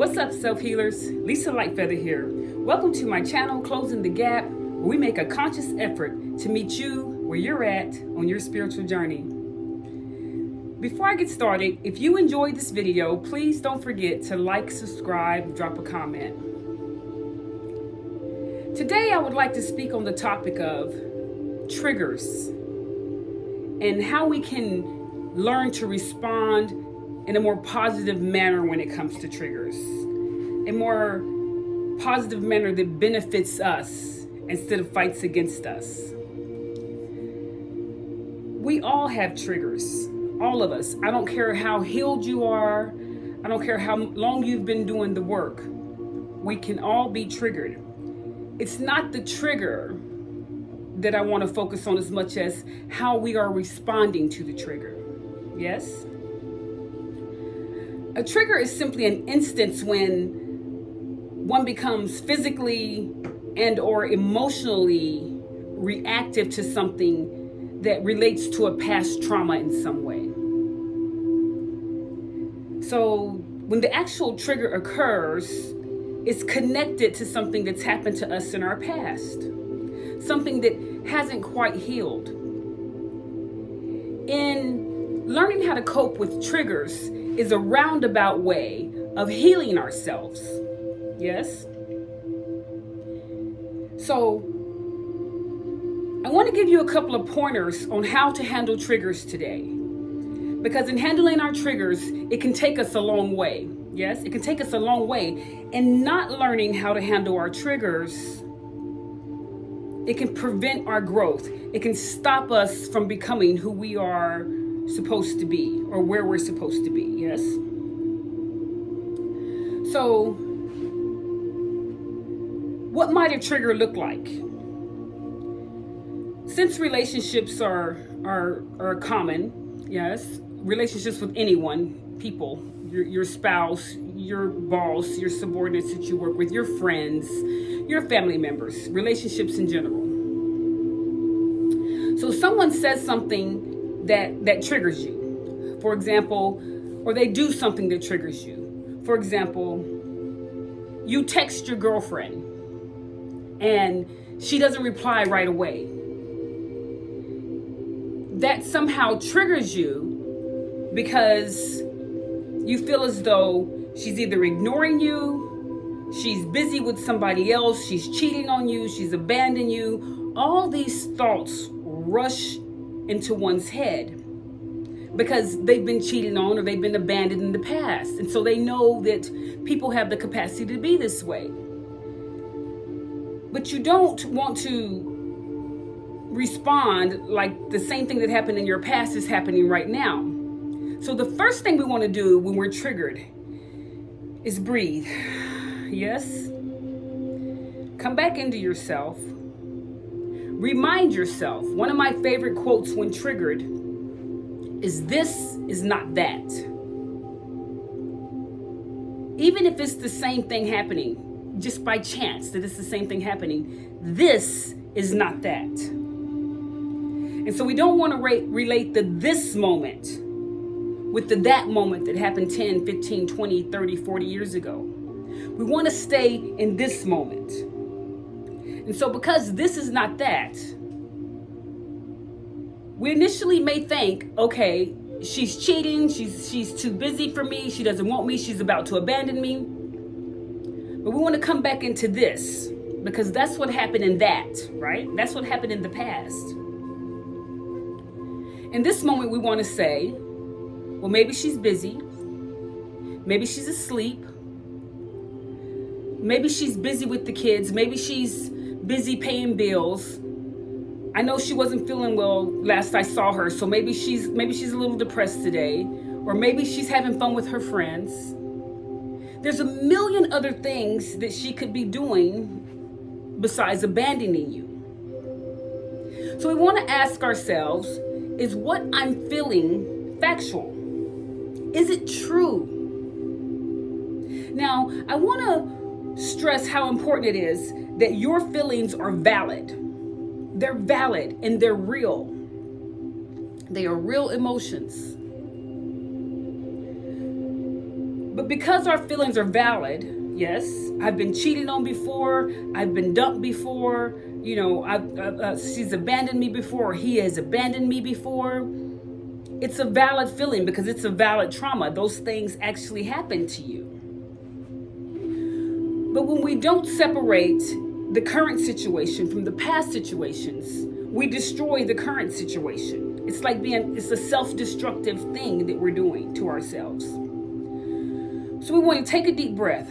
What's up, self-healers? Lisa Lightfeather here. Welcome to my channel, Closing the Gap, where we make a conscious effort to meet you where you're at on your spiritual journey. Before I get started, if you enjoyed this video, please don't forget to like, subscribe, drop a comment. Today, I would like to speak on the topic of triggers and how we can learn to respond in a more positive manner when it comes to triggers. A more positive manner that benefits us instead of fights against us. We all have triggers, all of us. I don't care how healed you are. I don't care how long you've been doing the work. We can all be triggered. It's not the trigger that I want to focus on as much as how we are responding to the trigger. Yes? A trigger is simply an instance when one becomes physically and or emotionally reactive to something that relates to a past trauma in some way. So when the actual trigger occurs, it's connected to something that's happened to us in our past, something that hasn't quite healed. In learning how to cope with triggers is a roundabout way of healing ourselves. Yes? So, I want to give you a couple of pointers on how to handle triggers today. Because in handling our triggers, it can take us a long way. Yes? It can take us a long way. And not learning how to handle our triggers, it can prevent our growth. It can stop us from becoming who we are supposed to be, or where we're supposed to be. Yes? So, what might a trigger look like? Since relationships are common, yes, relationships with anyone, people, your spouse, your boss, your subordinates that you work with, your friends, your family members, relationships in general. So someone says something that triggers you, for example, or they do something that triggers you. For example, you text your girlfriend and she doesn't reply right away. That somehow triggers you because you feel as though she's either ignoring you, she's busy with somebody else, she's cheating on you, she's abandoned you. All these thoughts rush into one's head because they've been cheated on or they've been abandoned in the past. And so they know that people have the capacity to be this way. But you don't want to respond like the same thing that happened in your past is happening right now. So the first thing we want to do when we're triggered is breathe. Yes? Come back into yourself. Remind yourself. One of my favorite quotes when triggered is, "This is not that." Even if it's the same thing happening, just by chance that it's the same thing happening, this is not that. And so we don't want to relate the this moment with the that moment that happened 10, 15, 20, 30, 40 years ago. We want to stay in this moment. And so because this is not that, we initially may think, okay, she's cheating, she's too busy for me, she doesn't want me, she's about to abandon me. But we want to come back into this because that's what happened in that, right? That's what happened in the past. In this moment, we want to say, well, maybe she's busy. Maybe she's asleep. Maybe she's busy with the kids. Maybe she's busy paying bills. I know she wasn't feeling well last I saw her, so maybe she's a little depressed today, or maybe she's having fun with her friends. There's a million other things that she could be doing besides abandoning you. So we want to ask ourselves, is what I'm feeling factual? Is it true? Now, I want to stress how important it is that your feelings are valid. They're valid and they're real. They are real emotions. But because our feelings are valid, yes, I've been cheated on before, I've been dumped before, she's abandoned me before, or he has abandoned me before. It's a valid feeling because it's a valid trauma. Those things actually happen to you. But when we don't separate the current situation from the past situations, we destroy the current situation. It's a self-destructive thing that we're doing to ourselves. So we want to take a deep breath.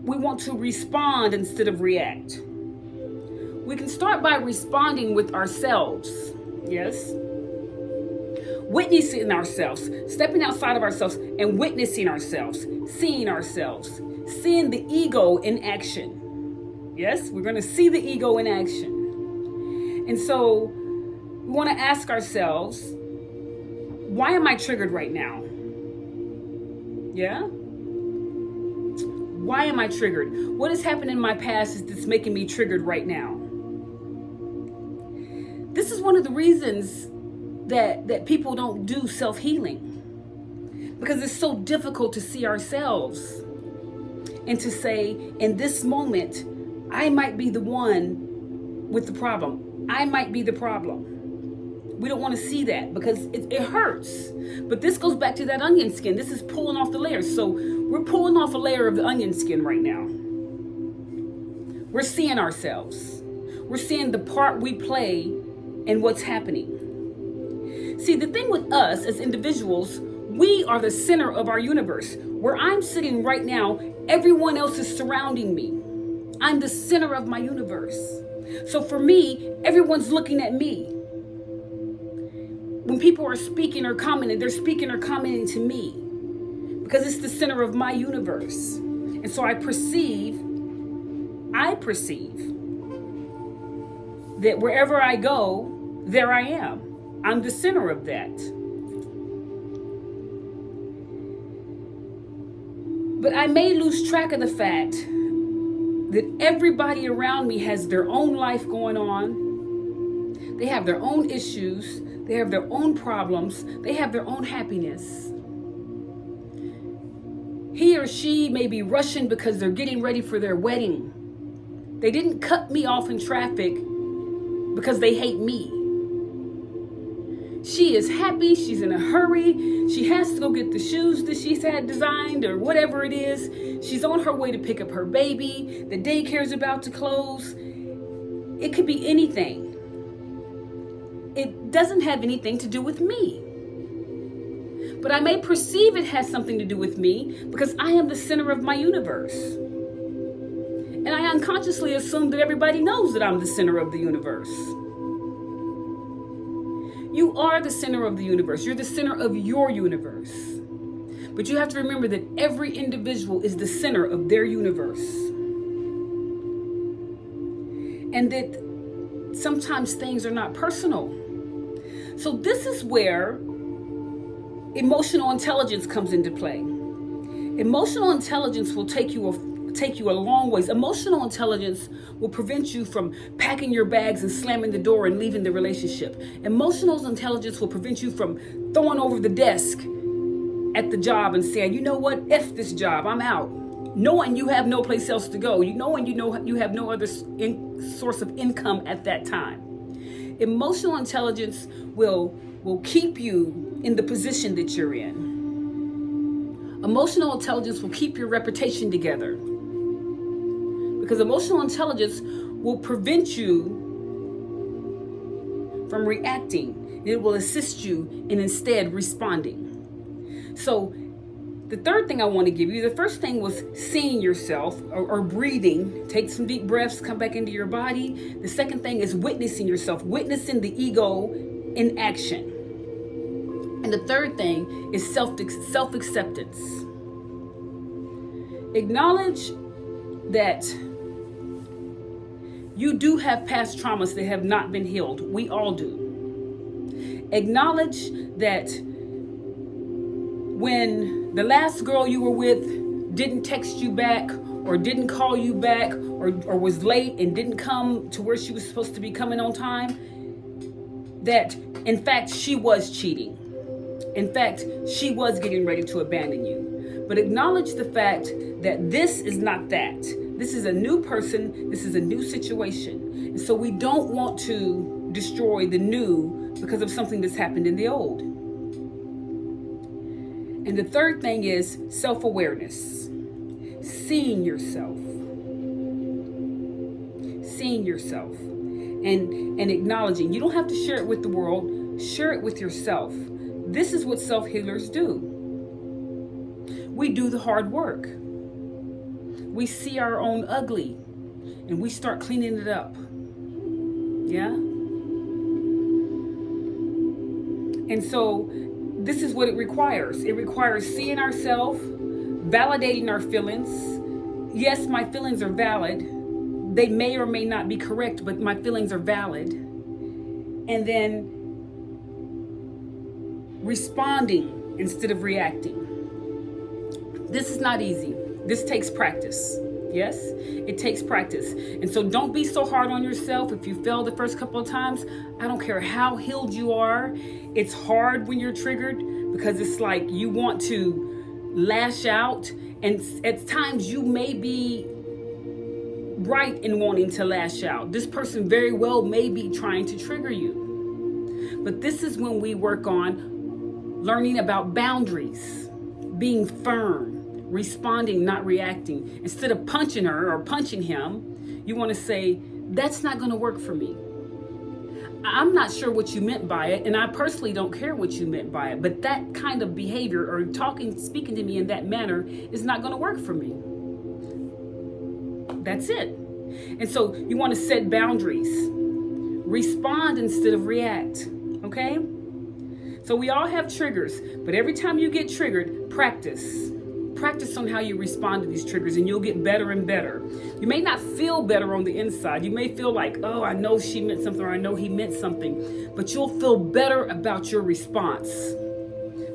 We want to respond instead of react. We can start by responding with ourselves. Yes. Witnessing ourselves, stepping outside of ourselves and witnessing ourselves, seeing the ego in action. Yes, we're going to see the ego in action. And so we want to ask ourselves, why am I triggered right now? Yeah? Why am I triggered? What has happened in my past that's making me triggered right now? This is one of the reasons that people don't do self-healing, because it's so difficult to see ourselves and to say, in this moment, I might be the one with the problem. I might be the problem. We don't want to see that because it hurts. But this goes back to that onion skin. This is pulling off the layers. So we're pulling off a layer of the onion skin right now. We're seeing ourselves. We're seeing the part we play in what's happening. See, the thing with us as individuals, we are the center of our universe. Where I'm sitting right now, everyone else is surrounding me. I'm the center of my universe. So for me, everyone's looking at me. When people are speaking or commenting, they're speaking or commenting to me because it's the center of my universe. And so I perceive that wherever I go, there I am. I'm the center of that. But I may lose track of the fact that everybody around me has their own life going on. They have their own issues. They have their own problems. They have their own happiness. He or she may be rushing because they're getting ready for their wedding. They didn't cut me off in traffic because they hate me. She is happy, she's in a hurry, she has to go get the shoes that she's had designed or whatever it is. She's on her way to pick up her baby, the daycare's about to close. It could be anything. It doesn't have anything to do with me. But I may perceive it has something to do with me because I am the center of my universe. And I unconsciously assume that everybody knows that I'm the center of the universe. You are the center of the universe. You're the center of your universe. But you have to remember that every individual is the center of their universe. And that sometimes things are not personal. So this is where emotional intelligence comes into play. Emotional intelligence will take you a long ways. Emotional intelligence will prevent you from packing your bags and slamming the door and leaving the relationship. Emotional intelligence will prevent you from throwing over the desk at the job and saying, you know what, F this job, I'm out. Knowing you have no place else to go. Knowing you have no other source of income at that time. Emotional intelligence will keep you in the position that you're in. Emotional intelligence will keep your reputation together. Because emotional intelligence will prevent you from reacting. It will assist you in instead responding. So the third thing I want to give you, the first thing was seeing yourself or breathing. Take some deep breaths, come back into your body. The second thing is witnessing yourself, witnessing the ego in action. And the third thing is self-acceptance. Acknowledge that you do have past traumas that have not been healed. We all do. Acknowledge that when the last girl you were with didn't text you back or didn't call you back or was late and didn't come to where she was supposed to be coming on time, that in fact she was cheating. In fact, she was getting ready to abandon you. But acknowledge the fact that this is not that. This is a new person. This is a new situation. And so we don't want to destroy the new because of something that's happened in the old. And the third thing is self-awareness. Seeing yourself. Seeing yourself. And acknowledging. You don't have to share it with the world. Share it with yourself. This is what self-healers do. We do the hard work. We see our own ugly and we start cleaning it up. Yeah? And so this is what it requires. It requires seeing ourselves, validating our feelings. Yes, my feelings are valid. They may or may not be correct, but my feelings are valid. And then responding instead of reacting. This is not easy. This takes practice. Yes, it takes practice. And so don't be so hard on yourself if you fail the first couple of times. I don't care how healed you are. It's hard when you're triggered because it's like you want to lash out. And at times you may be right in wanting to lash out. This person very well may be trying to trigger you. But this is when we work on learning about boundaries, being firm, responding, not reacting. Instead of punching her or punching him, you want to say, that's not going to work for me. I'm not sure what you meant by it, and I personally don't care what you meant by it, but that kind of behavior or speaking to me in that manner is not going to work for me. That's it. And so you want to set boundaries. Respond instead of react. Okay? So we all have triggers, but every time you get triggered, practice. Practice on how you respond to these triggers and you'll get better and better. You may not feel better on the inside. You may feel like, oh, I know she meant something or I know he meant something, but you'll feel better about your response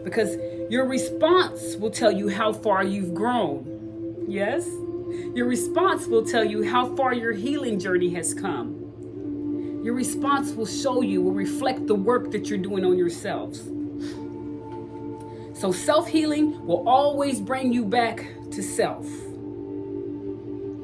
because your response will tell you how far you've grown. Yes? Your response will tell you how far your healing journey has come. Your response will show you, will reflect the work that you're doing on yourselves. So self-healing will always bring you back to self.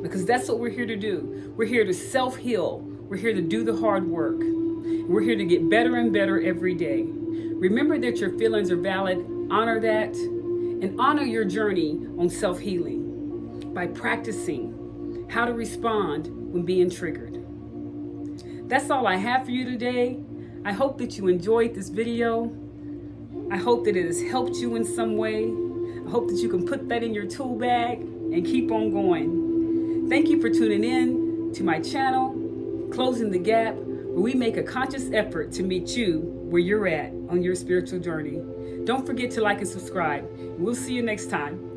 Because that's what we're here to do. We're here to self-heal. We're here to do the hard work. We're here to get better and better every day. Remember that your feelings are valid. Honor that. And honor your journey on self-healing by practicing how to respond when being triggered. That's all I have for you today. I hope that you enjoyed this video. I hope that it has helped you in some way. I hope that you can put that in your tool bag and keep on going. Thank you for tuning in to my channel, Closing the Gap, where we make a conscious effort to meet you where you're at on your spiritual journey. Don't forget to like and subscribe. We'll see you next time.